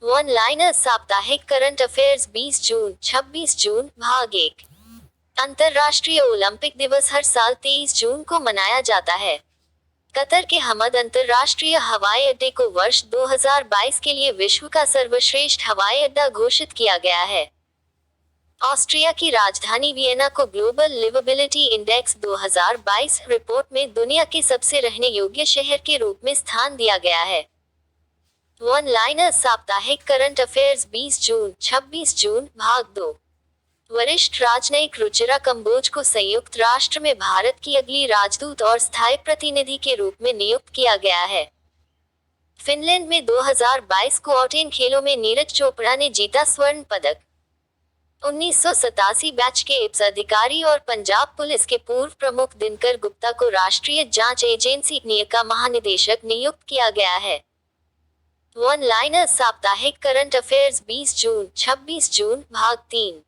One liner साप्ताहिक current affairs 20 जून 26 जून भाग 1। अंतर्राष्ट्रीय ओलंपिक दिवस हर साल 23 जून को मनाया जाता है। कतर के हमद अंतर्राष्ट्रीय हवाई अड्डे को वर्ष 2022 के लिए विश्व का सर्वश्रेष्ठ हवाई अड्डा घोषित किया गया है। ऑस्ट्रिया की राजधानी वियना को ग्लोबल लिवेबिलिटी इंडेक्स 2022 रिपोर्ट में दुनिया के सबसे रहने योग्य शहर के रूप में स्थान दिया गया है। वन लाइनर साप्ताहिक करंट अफेयर्स 20 जून 26 जून भाग 2। वरिष्ठ राजनयिक रुचिरा कंबोज को संयुक्त राष्ट्र में भारत की अगली राजदूत और स्थायी प्रतिनिधि के रूप में नियुक्त किया गया है। फिनलैंड में 2022 क्वार्टेन खेलों में नीरज चोपड़ा ने जीता स्वर्ण पदक। 1987 बैच के इप्स अधिकारी और पंजाब पुलिस के पूर्व प्रमुख दिनकर गुप्ता को राष्ट्रीय जांच एजेंसी नीय का महानिदेशक नियुक्त किया गया है। वन लाइनर साप्ताहिक करंट अफेयर्स 20 जून 26 जून भाग 3।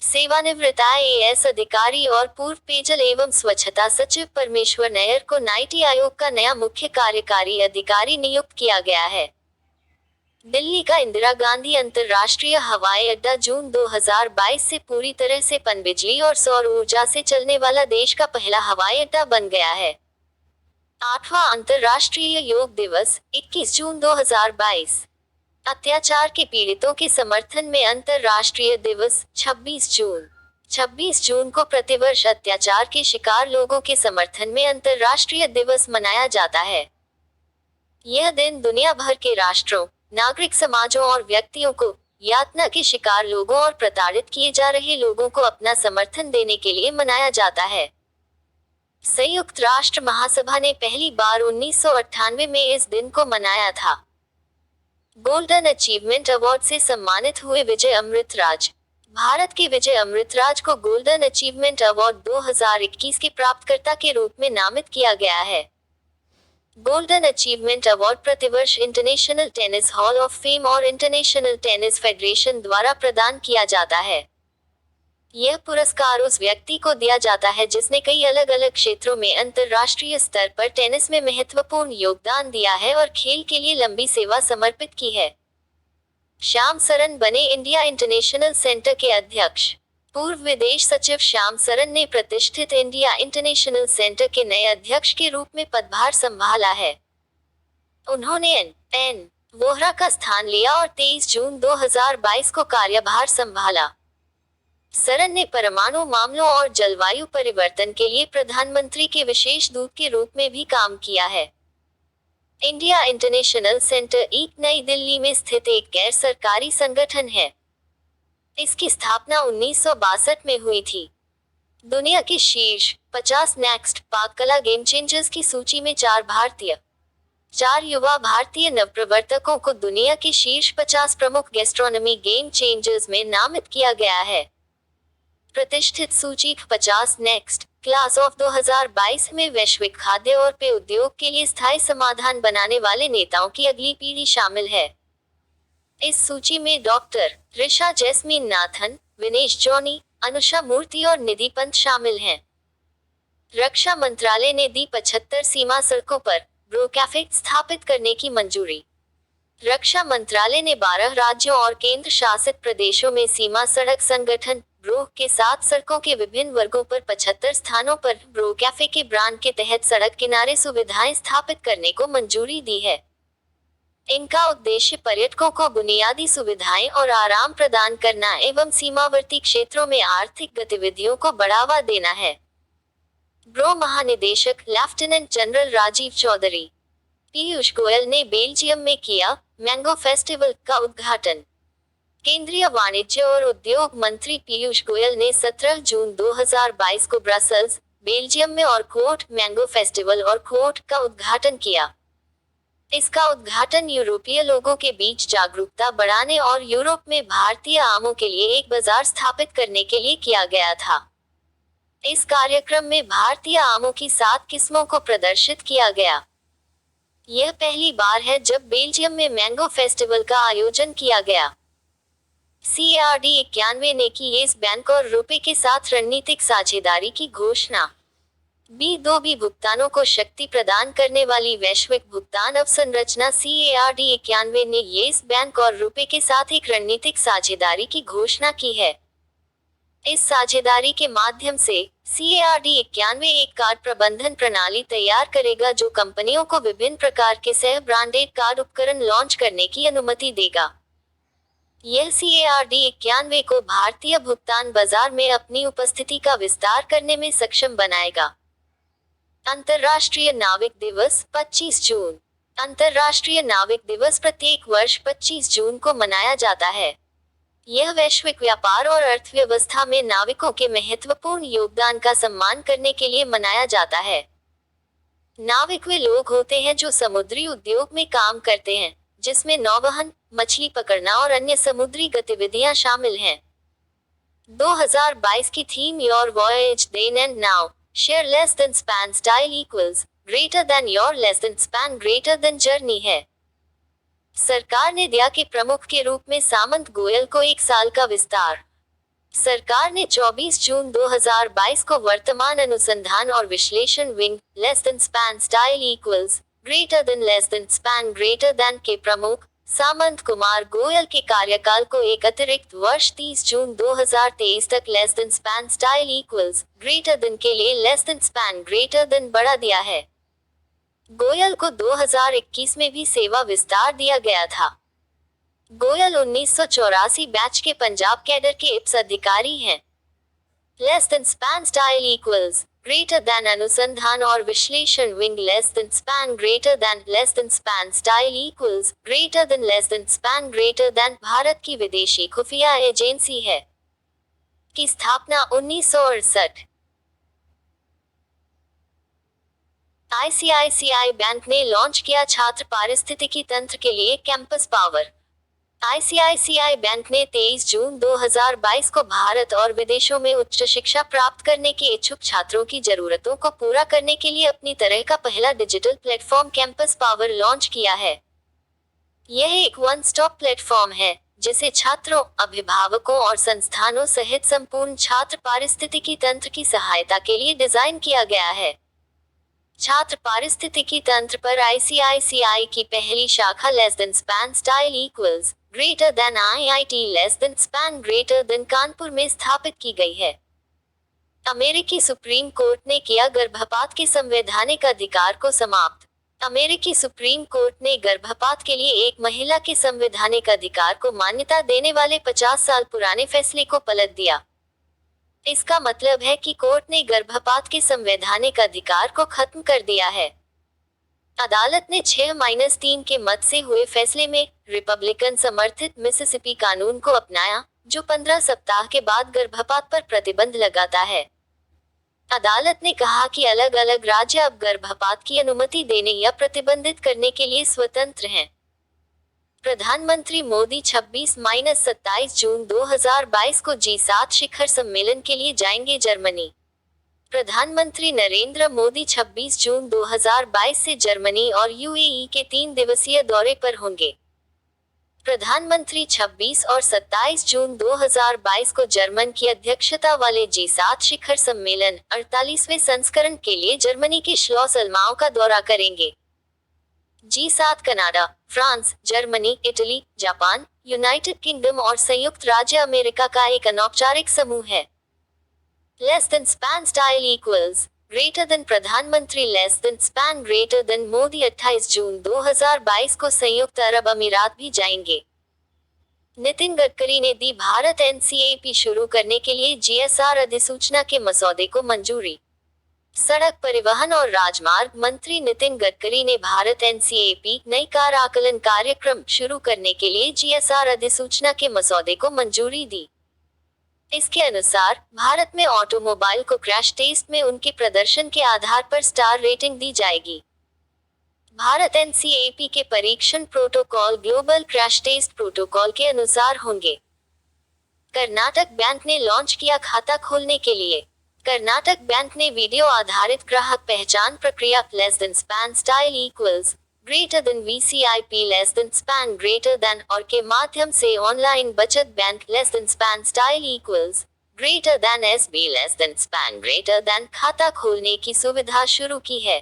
सेवानिवृत्त आईएएस अधिकारी और पूर्व पेयजल एवं स्वच्छता सचिव परमेश्वर नैयर को नीति आयोग का नया मुख्य कार्यकारी अधिकारी नियुक्त किया गया है। दिल्ली का इंदिरा गांधी अंतर्राष्ट्रीय हवाई अड्डा जून 2022 से पूरी तरह से पनबिजली और सौर ऊर्जा से चलने वाला देश का पहला हवाई अड्डा बन गया है। 8वां अंतर्राष्ट्रीय योग दिवस 21 जून 2022। अत्याचार के पीड़ितों के समर्थन में अंतर्राष्ट्रीय दिवस 26 जून को प्रतिवर्ष अत्याचार के शिकार लोगों के समर्थन में अंतर्राष्ट्रीय दिवस मनाया जाता है। यह दिन दुनिया भर के राष्ट्रों, नागरिक समाजों और व्यक्तियों को यातना के शिकार लोगों और प्रताड़ित किए जा रहे लोगों को अपना समर्थन देने के लिए मनाया जाता है। संयुक्त राष्ट्र महासभा ने पहली बार 1998 में इस दिन को मनाया था। गोल्डन अचीवमेंट अवार्ड से सम्मानित हुए विजय अमृतराज। भारत के विजय अमृतराज को गोल्डन अचीवमेंट अवार्ड 2021 के प्राप्तकर्ता के रूप में नामित किया गया है। गोल्डन अचीवमेंट अवार्ड प्रतिवर्ष international tennis hall of fame और इंटरनेशनल टेनिस फेडरेशन द्वारा प्रदान किया जाता है। यह पुरस्कार उस व्यक्ति को दिया जाता है जिसने कई अलग अलग क्षेत्रों में अंतर्राष्ट्रीय स्तर पर टेनिस में महत्वपूर्ण योगदान दिया है और खेल के लिए लंबी सेवा समर्पित की है। श्याम सरन बने इंडिया इंटरनेशनल सेंटर के अध्यक्ष। पूर्व विदेश सचिव श्याम सरन ने प्रतिष्ठित इंडिया इंटरनेशनल सेंटर के नए अध्यक्ष के रूप में पदभार संभाला है। उन्होंने एन वोहरा का स्थान लिया और 23 जून 2022 को कार्यभार संभाला। सरन ने परमाणु मामलों और जलवायु परिवर्तन के लिए प्रधानमंत्री के विशेष दूत के रूप में भी काम किया है। इंडिया इंटरनेशनल सेंटर एक नई दिल्ली में स्थित एक गैर सरकारी संगठन है। इसकी स्थापना 1962 में हुई थी। दुनिया के शीर्ष 50 नेक्स्ट पाक कला गेम चेंजर्स की सूची में 4 युवा भारतीय नवप्रवर्तकों को दुनिया के शीर्ष 50 प्रमुख गैस्ट्रोनॉमी गेम चेंजर्स में नामित किया गया है। प्रतिष्ठित सूची 50 नेक्स्ट क्लास ऑफ 2022 में वैश्विक खाद्य और पेय उद्योग के लिए स्थायी समाधान बनाने वाले नेताओं की अगली पीढ़ी शामिल है। इस सूची में doctor Risha Jasmine Nathan, Vinesh Johny, Anusha Murthy और निधि पंत शामिल हैं। रक्षा मंत्रालय ने दी 75 सीमा सड़कों पर ब्रो कैफे स्थापित करने की मंजूरी। रक्षा मंत्रालय ने 12 राज्यों और केंद्र शासित प्रदेशों में सीमा सड़क संगठन ब्रो के साथ सड़कों के विभिन्न वर्गों पर 75 स्थानों पर ब्रो कैफे के ब्रांड के तहत सड़क किनारे सुविधाएं स्थापित करने को मंजूरी दी है। इनका उद्देश्य पर्यटकों को बुनियादी सुविधाएं और आराम प्रदान करना एवं सीमावर्ती क्षेत्रों में आर्थिक गतिविधियों को बढ़ावा देना है। ब्रो महानिदेशक लेफ्टिनेंट जनरल राजीव चौधरी पीयूष गोयल ने बेल्जियम में किया मैंगो फेस्टिवल का उद्घाटन। केंद्रीय वाणिज्य और उद्योग मंत्री पीयूष गोयल ने 17 जून 2022 को ब्रसेल्स, बेल्जियम में ऑर्कोट मैंगो फेस्टिवल ऑर्कोट का उद्घाटन किया। इसका उद्घाटन यूरोपीय लोगों के बीच जागरूकता बढ़ाने और यूरोप में भारतीय आमों के लिए एक बाजार स्थापित करने के लिए किया गया था। इस कार्यक्रम में भारतीय आमों की 7 किस्मों को प्रदर्शित किया गया। यह पहली बार है जब बेल्जियम में मैंगो फेस्टिवल का आयोजन किया गया। CRD 91 ने की येस बैंक और रुपए के साथ रणनीतिक साझेदारी की घोषणा। B2B भुगतानों को शक्ति प्रदान करने वाली वैश्विक भुगतान अवसंरचना CARD91 ने येस बैंक और रुपे के साथ एक रणनीतिक साझेदारी की घोषणा की है। इस साझेदारी के माध्यम से CARD91 एक कार्ड प्रबंधन प्रणाली तैयार करेगा जो कंपनियों को विभिन्न प्रकार के सह ब्रांडेड कार्ड उपकरण लॉन्च करने की अनुमति देगा। यह CARD91 को भारतीय भुगतान बाजार में अपनी उपस्थिति का विस्तार करने में सक्षम बनाएगा। अंतर्राष्ट्रीय नाविक दिवस 25 जून। अंतर्राष्ट्रीय नाविक दिवस प्रत्येक वर्ष 25 जून को मनाया जाता है। यह वैश्विक व्यापार और अर्थव्यवस्था में नाविकों के महत्वपूर्ण योगदान का सम्मान करने के लिए मनाया जाता है। नाविक वे लोग होते हैं जो समुद्री उद्योग में काम करते हैं, जिसमें नौवहन, मछली पकड़ना और अन्य समुद्री गतिविधियां शामिल हैं। 2022 की theme your voyage then and now, share less than span style equals greater than your less than span greater than journey है। सरकार ने दिया के प्रमुख के रूप में सामंत गोयल को 1 साल का विस्तार। सरकार ने 24 जून 2022 को वर्तमान अनुसंधान और विश्लेषण wing less than span style equals greater than less than span greater than के प्रमुख सामंत कुमार गोयल के कार्यकाल को एक अतिरिक्त वर्ष 30 जून 2023 तक less than span style equals greater than के लिए less than span greater then बढ़ा दिया है। गोयल को 2021 में भी सेवा विस्तार दिया गया था। गोयल 1984 बैच के पंजाब कैडर के इप्स अधिकारी हैं। Less than span style equals greater then अनुसंधान और विश्लेषण wing less than span greater than less than span style equals greater than less than span greater then Bharat की विदेशी खुफिया एजेंसी है, की स्थापना 1968। ICICI बैंक ने लॉन्च किया छात्र पारिस्थितिकी तंत्र के लिए कैंपस पावर। ICICI बैंक ने 23 जून 2022 को भारत और विदेशों में उच्च शिक्षा प्राप्त करने के इच्छुक छात्रों की जरूरतों को पूरा करने के लिए अपनी तरह का पहला digital platform campus power launch किया है। यह एक वन स्टॉप प्लेटफॉर्म है जिसे छात्रों, अभिभावकों और संस्थानों सहित संपूर्ण छात्र पारिस्थितिकी तंत्र की सहायता के लिए डिजाइन किया गया है। छात्र पारिस्थितिकी तंत्र पर ICICI की पहली शाखा less than span style equals greater then IIT less than span greater then Kanpur में स्थापित की गई है। अमेरिकी सुप्रीम कोर्ट ने किया गर्भपात के संवैधानिक अधिकार को समाप्त। अमेरिकी सुप्रीम कोर्ट ने गर्भपात के लिए एक महिला के संवैधानिक अधिकार को मान्यता देने वाले 50 साल पुराने फैसले को पलट दिया। इसका मतलब है कि कोर्ट ने गर्भपात के संवैधानिक अधिकार को खत्म कर दिया है। अदालत ने 6-3 के मत से हुए फैसले में रिपब्लिकन समर्थित मिसिसिपी कानून को अपनाया, जो 15 सप्ताह के बाद गर्भपात पर प्रतिबंध लगाता है। अदालत ने कहा कि अलग अलग राज्य अब गर्भपात की अनुमति देने या प्रतिबंधित करने के लिए स्वतंत्र हैं। प्रधानमंत्री मोदी 26-27 जून 2022 को G7 शिखर सम्मेलन के लिए जाएंगे जर्मनी। प्रधानमंत्री नरेंद्र मोदी 26 जून 2022 से जर्मनी और UAE के 3 दिवसीय दौरे पर होंगे। प्रधानमंत्री 26 और 27 जून 2022 को जर्मन की अध्यक्षता वाले G7 शिखर सम्मेलन 48वें संस्करण के लिए जर्मनी के श्लॉस अल्माउ का दौरा करेंगे। G7 Canada, France, Germany, Italy, Japan, United Kingdom और संयुक्त राज्य अमेरिका का एक अनौपचारिक समूह है। Less than span style equals greater than प्रधानमंत्री less than span greater than Modi 28 जून 2022 को संयुक्त अरब अमीरात भी जाएंगे। नितिन गडकरी ने दी भारत NCAP शुरू करने के लिए GSR अधिसूचना के मसौदे को मंजूरी। सड़क परिवहन और राजमार्ग मंत्री नितिन गडकरी ने भारत NCAP नई कार आकलन कार्यक्रम शुरू करने के लिए GSR अधिसूचना के मसौदे को मंजूरी दी। इसके अनुसार भारत में ऑटोमोबाइल को क्रैश टेस्ट में उनके प्रदर्शन के आधार पर स्टार रेटिंग दी जाएगी। भारत NCAP के परीक्षण protocol global crash test protocol के अनुसार होंगे। कर्नाटक बैंक ने लॉन्च किया खाता खोलने के लिए। कर्नाटक बैंक ने वीडियो आधारित ग्राहक पहचान प्रक्रिया less than span style equals greater then VCIP less than span greater then और के माध्यम से ऑनलाइन बचत bank less than span style equals greater then SB less than span greater then खाता खोलने की सुविधा शुरू की है।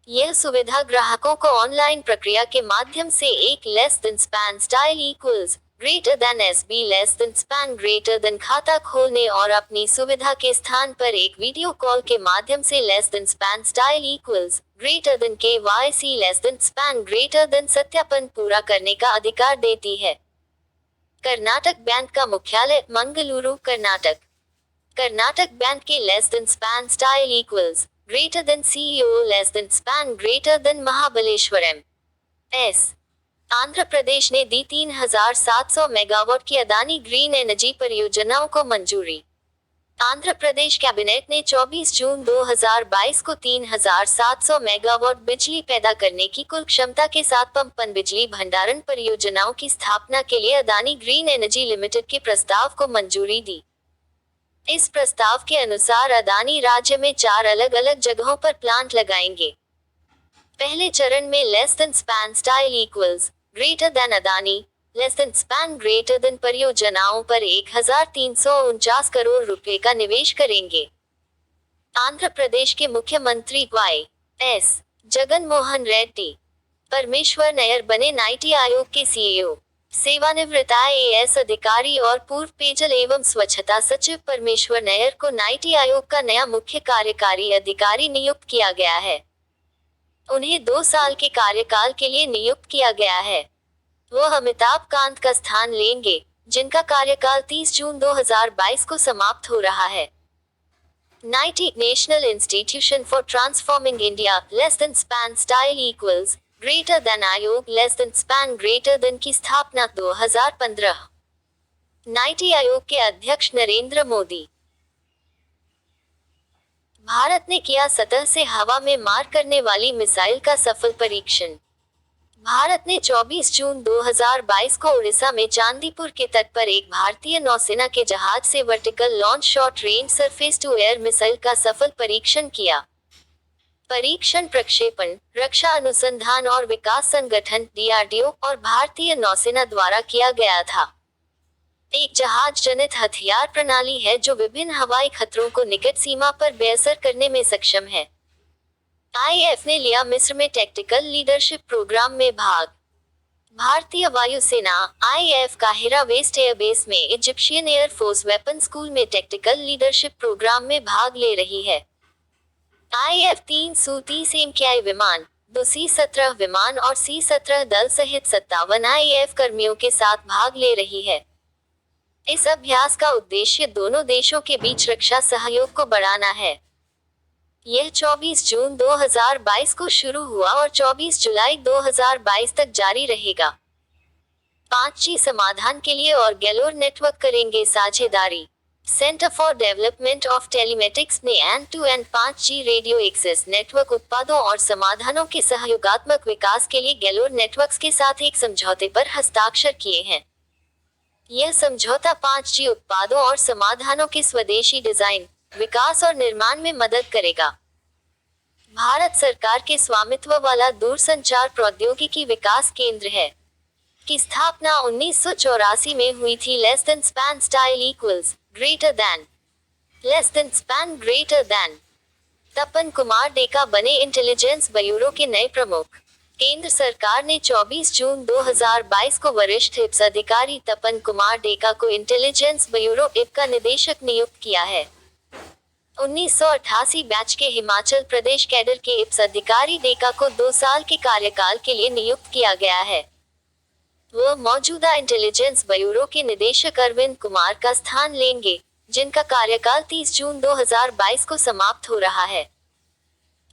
यह सुविधा ग्राहकों को ऑनलाइन प्रक्रिया के माध्यम से एक less than span style equals greater then SB less than span greater then खाता खोलने और अपनी सुविधा के स्थान पर एक वीडियो कॉल के माध्यम से less than span style equals greater then KYC less than span greater then सत्यापन पूरा करने का अधिकार देती है। कर्नाटक बैंक का मुख्यालय मंगलुरु, कर्नाटक। कर्नाटक बैंक के less than span style equals greater than CEO less than span greater than Mahabaleshwaram S. Andhra Pradesh ने दी 3700 मेगावाट की अदानी ग्रीन एनर्जी परियोजनाओं को मंजूरी। आंध्र प्रदेश कैबिनेट ने 24 जून 2022 को 3700 मेगावाट बिजली पैदा करने की कुल क्षमता के साथ पंप पनबिजली भंडारण परियोजनाओं की स्थापना के लिए अदानी ग्रीन एनर्जी लिमिटेड के प्रस्ताव को मंजूरी दी। इस प्रस्ताव के अनुसार अदानी राज्य में 4 अलग अलग जगहों पर प्लांट लगाएंगे। पहले चरण में less than span style equals greater then Adani less than span greater then परियोजनाओं पर 1349 करोड़ रुपए का निवेश करेंगे। आंध्र प्रदेश के मुख्यमंत्री YS जगन मोहन रेड्डी परमेश्वर नैयर बने नीति आयोग के CEO। सेवानिवृत्त IAS अधिकारी और पूर्व पेयजल एवं स्वच्छता सचिव परमेश्वर नैयर को नीति आयोग का नया मुख्य कार्यकारी अधिकारी नियुक्त किया गया है। उन्हें 2 साल के कार्यकाल के लिए नियुक्त किया गया है। वह अमिताभ कांत का स्थान लेंगे, जिनका कार्यकाल 30 जून 2022 को समाप्त हो रहा है। NITI national institution for transforming India less than span style equals greater than Aayog less than span greater than की स्थापना 2015। नीति आयोग के अध्यक्ष नरेंद्र मोदी। भारत ने किया सतह से हवा में मार करने वाली मिसाइल का सफल परीक्षण। भारत ने 24 जून 2022 को उड़ीसा में चांदीपुर के तट पर एक भारतीय नौसेना के जहाज से vertical launch short range surface to air missile का सफल परीक्षण किया। परीक्षण प्रक्षेपण रक्षा अनुसंधान और विकास संगठन DRDO और भारतीय नौसेना द्वारा किया गया था। एक जहाज जनित हथियार प्रणाली है जो विभिन्न हवाई खतरों को निकट सीमा पर बेअसर करने में सक्षम है। IAF ने लिया मिस्र में टैक्टिकल लीडरशिप प्रोग्राम में भाग। भारतीय वायुसेना IAF काहिरा वेस्ट एयरबेस में इजिप्शियन एयरफोर्स वेपन स्कूल में टैक्टिकल लीडरशिप प्रोग्राम में भाग ले रही है। IAF 3 Su-30 MKI विमान, 2 C-17 विमान और C-17 दल सहित 57 IAF कर्मियों के साथ भाग ले रही है। इस अभ्यास का उद्देश्य दोनों देशों के बीच रक्षा सहयोग को बढ़ाना है। यह 24 जून 2022 को शुरू हुआ और 24 जुलाई 2022 तक जारी रहेगा। 5G समाधान के लिए और गैलोर नेटवर्क करेंगे साझेदारी। Centre for development of telematics ने end to end 5G radio access network उत्पादों और समाधानों के सहयोगात्मक विकास के लिए गैलोर नेटवर्क्स के साथ एक समझौते पर हस्ताक्षर किए हैं। यह समझौता 5G उत्पादों और समाधानों के स्वदेशी डिजाइन, विकास और निर्माण में मदद करेगा। भारत सरकार के स्वामित्व वाला दूरसंचार प्रौद्योगिकी विकास केंद्र है की स्थापना 1984 में हुई थी। Less than span style equals greater than less than span greater than. Tapan Kumar Deka बने इंटेलिजेंस ब्यूरो के नए प्रमुख। केंद्र सरकार ने 24 जून 2022 को वरिष्ठ IPS अधिकारी तपन कुमार डेका को इंटेलिजेंस ब्यूरो IPS का निदेशक नियुक्त किया है। 1988 बैच के हिमाचल प्रदेश कैडर के IPS अधिकारी डेका को 2 साल के कार्यकाल के लिए नियुक्त किया गया है। वह मौजूदा इंटेलिजेंस ब्यूरो के निदेशक अरविंद कुमार का स्थान लेंगे, जिनका कार्यकाल 30 जून 2022 को समाप्त हो रहा है।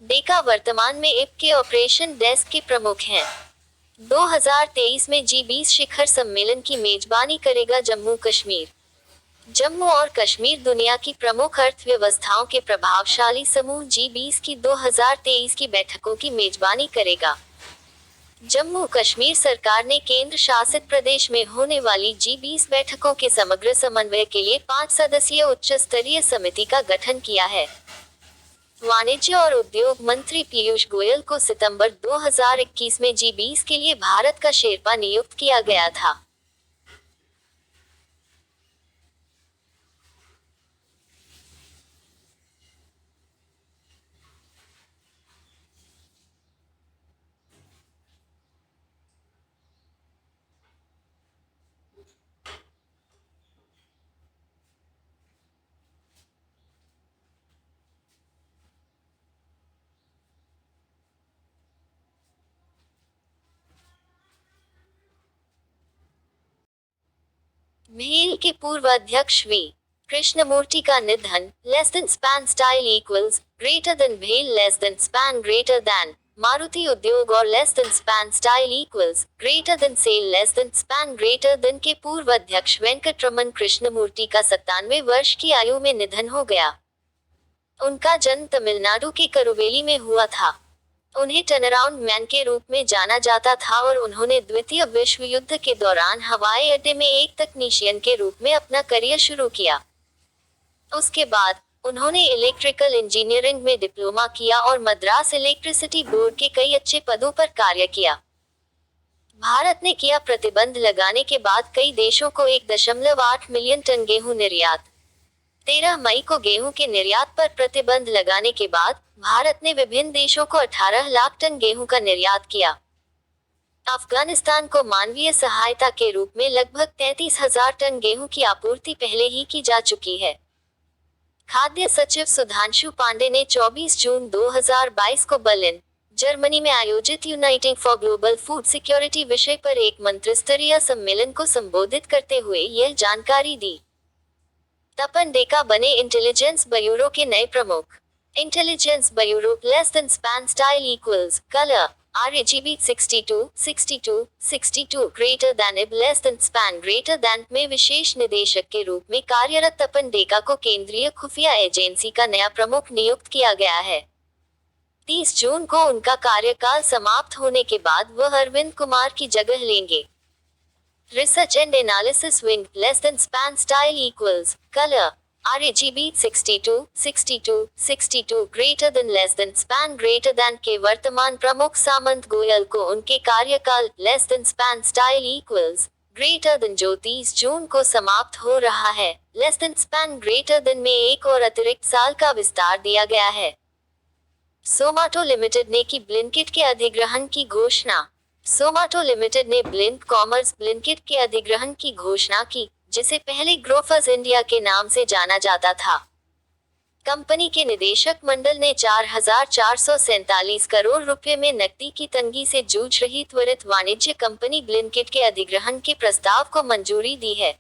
डेका वर्तमान में IPS के ऑपरेशन डेस्क के प्रमुख हैं। 2023 में G20 शिखर सम्मेलन की मेजबानी करेगा जम्मू कश्मीर। जम्मू और कश्मीर दुनिया की प्रमुख अर्थव्यवस्थाओं के प्रभावशाली समूह G20 की 2023 की बैठकों की मेजबानी करेगा। जम्मू कश्मीर सरकार ने केंद्र शासित प्रदेश में होने वाली G20 बैठकों के समग्र समन्वय के लिए 5 सदस्यीय उच्च स्तरीय समिति का गठन किया है। वाणिज्य और उद्योग मंत्री पीयूष गोयल को सितंबर 2021 में G20 के लिए भारत का शेरपा नियुक्त किया गया था। भेल के पूर्व अध्यक्ष वी कृष्णमूर्ति का निधन। Less than span style equals greater than भेल less than span greater than Maruti Udyog और less than span style equals greater than SAIL less than span greater than के पूर्व अध्यक्ष वेंकटरमन कृष्णमूर्ति का 97 वर्ष की आयु में निधन हो गया। उनका जन्म तमिलनाडु के करुवेली में हुआ था। उन्हें टर्नअराउंड मैन के रूप में जाना जाता था और उन्होंने द्वितीय विश्व युद्ध के दौरान हवाई अड्डे में एक तकनीशियन के रूप में अपना करियर शुरू किया। उसके बाद उन्होंने इलेक्ट्रिकल इंजीनियरिंग में डिप्लोमा किया और मद्रास इलेक्ट्रिसिटी बोर्ड के कई अच्छे पदों पर कार्य किया। भारत ने किया प्रतिबंध लगाने के बाद कई देशों को 1.8 मिलियन टन गेहूं निर्यात। 13 मई को गेहूं के निर्यात पर प्रतिबंध लगाने के बाद भारत ने विभिन्न देशों को 18 लाख टन गेहूं का निर्यात किया। अफगानिस्तान को मानवीय सहायता के रूप में लगभग 33,000 टन गेहूं की आपूर्ति पहले ही की जा चुकी है। खाद्य सचिव सुधांशु पांडे ने 24 जून 2022 को बर्लिन, जर्मनी में आयोजित uniting for global food security विषय पर एक मंत्रिस्तरीय सम्मेलन को संबोधित करते हुए यह जानकारी दी। तपन डेका बने इंटेलिजेंस ब्यूरो के नए प्रमुख। Intelligence bureau less than span style equals colour RGB 62 greater than IB less than span greater than में विशेष निदेशक के रूप में कार्यरत तपन डेका को केंद्रीय खुफिया एजेंसी का नया प्रमुख नियुक्त किया गया है। 30 जून को उनका कार्यकाल समाप्त होने के बाद वह अरविंद कुमार की जगह लेंगे। Research and analysis wing less than span style equals colour RGB 62 greater than less than span greater than के वर्तमान प्रमुख सामंत गोयल को उनके कार्यकाल less than span style equals greater then जो 30 जून को समाप्त हो रहा है less than span greater than में एक और अतिरिक्त साल का विस्तार दिया गया है। सोमाटो लिमिटेड ने की ब्लिंकिट के अधिग्रहण की घोषणा। सोमाटो लिमिटेड ने ब्लिंकिट के अधिग्रहण की घोषणा की, जिसे पहले ग्रोफर्स इंडिया के नाम से जाना जाता था। कंपनी के निदेशक मंडल ने 4,447 करोड़ रुपए में नकदी की तंगी से जूझ रही त्वरित वाणिज्य कंपनी ब्लिंकिट के अधिग्रहण के प्रस्ताव को मंजूरी दी है।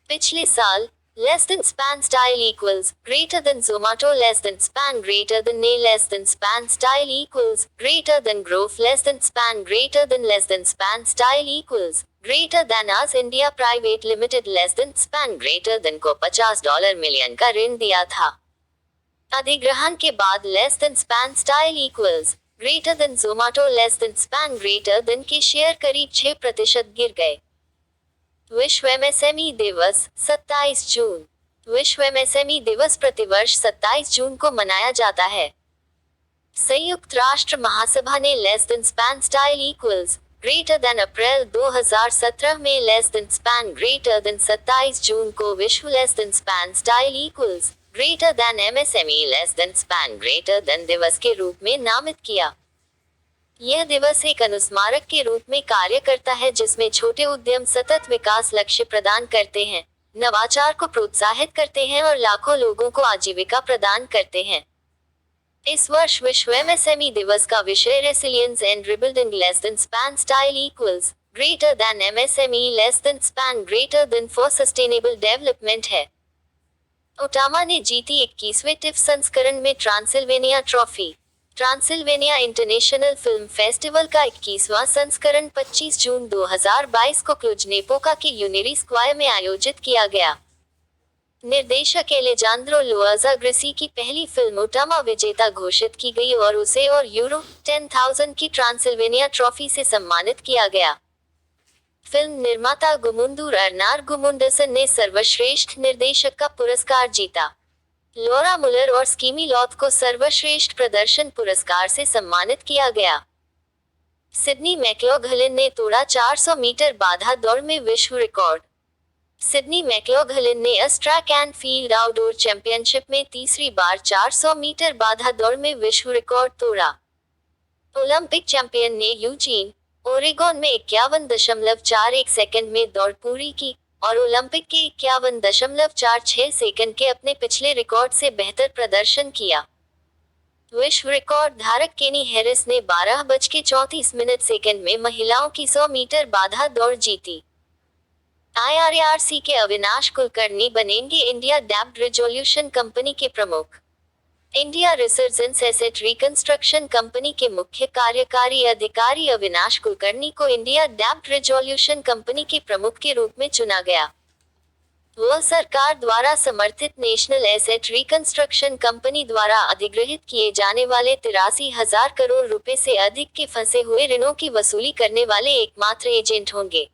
पिछले साल less than span style equals greater than Zomato less than span greater than ने less than span style equals greater than Grofers less than span greater than less than span style equals greater than आज India private limited less than span greater than को $50 million का ऋण दिया था। अधिग्रहण के बाद less than span style equals greater than Zomato less than span greater than के शेयर करीब 6% गिर गए। विश्व एमएसएमई दिवस 27 जून। विश्व एमएसएमई दिवस प्रतिवर्ष 27 जून को मनाया जाता है। संयुक्त राष्ट्र महासभा ने less than span style equals greater than अप्रैल 2017 में less than span greater than 27 जून को विश्व less than span style equals greater than MSME less than span greater than दिवस के रूप में नामित किया। यह दिवस एक अनुस्मारक के रूप में कार्य करता है जिसमें छोटे उद्यम सतत विकास लक्ष्य प्रदान करते हैं, नवाचार को प्रोत्साहित करते हैं और लाखों लोगों को आजीविका प्रदान करते हैं। इस वर्ष विश्व एमएसएमई दिवस का विषय resilience and rebuilding less than span style equals greater than MSME less than span greater then for sustainable development है। ओटावा ने जीती 21वें टिफ संस्करण में Transylvania trophy. Transylvania international film festival का 21वां संस्करण 25 जून 2022 को क्लुज-नेपोका के यूनिरी स्क्वायर में आयोजित किया गया। निर्देशक एलेजांद्रो लोआजा ग्रिसी की पहली फिल्म ओटावा विजेता घोषित की गई और उसे और यूरो 10,000 की ट्रांसिल्वेनिया ट्रॉफी से सम्मानित किया गया। फिल्म निर्माता गुमुंदुर अर्नार गुमुंडसन ने सर्वश्रेष्ठ निर्देशक का पुरस्कार जीता। लॉरा मुलर और स्कीमी लॉथ को सर्वश्रेष्ठ प्रदर्शन पुरस्कार से सम्मानित किया गया। सिडनी मैक्लॉघलिन ने तोड़ा 400 मीटर बाधा दौड़ में विश्व रिकॉर्ड। सिडनी मैक्लॉघलिन ने US track and field outdoor championship में तीसरी बार 400 मीटर बाधा दौड़ में विश्व रिकॉर्ड तोड़ा। ओलंपिक चैंपियन ने यूजीन, ओरेगॉन में 51.41 सेकंड में दौड़ पूरी की और ओलंपिक के 51.46 सेकंड के अपने पिछले रिकॉर्ड से बेहतर प्रदर्शन किया। विश्व रिकॉर्ड धारक केनी हैरिस ने 12:34 सेकंड में महिलाओं की 100 मीटर बाधा दौड़ जीती। IRARC के अविनाश कुलकर्णी बनेंगे इंडिया डेब्ट रिजोल्यूशन कंपनी के प्रमुख। India resurgence asset reconstruction company के मुख्य कार्यकारी अधिकारी अविनाश कुलकर्णी को इंडिया डेब्ट रिजोल्यूशन कंपनी के प्रमुख के रूप में चुना गया। वह सरकार द्वारा समर्थित नेशनल एसेट रिकंस्ट्रक्शन कंपनी द्वारा अधिग्रहित किए जाने वाले 83,000 करोड़ रुपए से अधिक के फंसे हुए ऋणों की वसूली करने वाले एकमात्र एजेंट होंगे।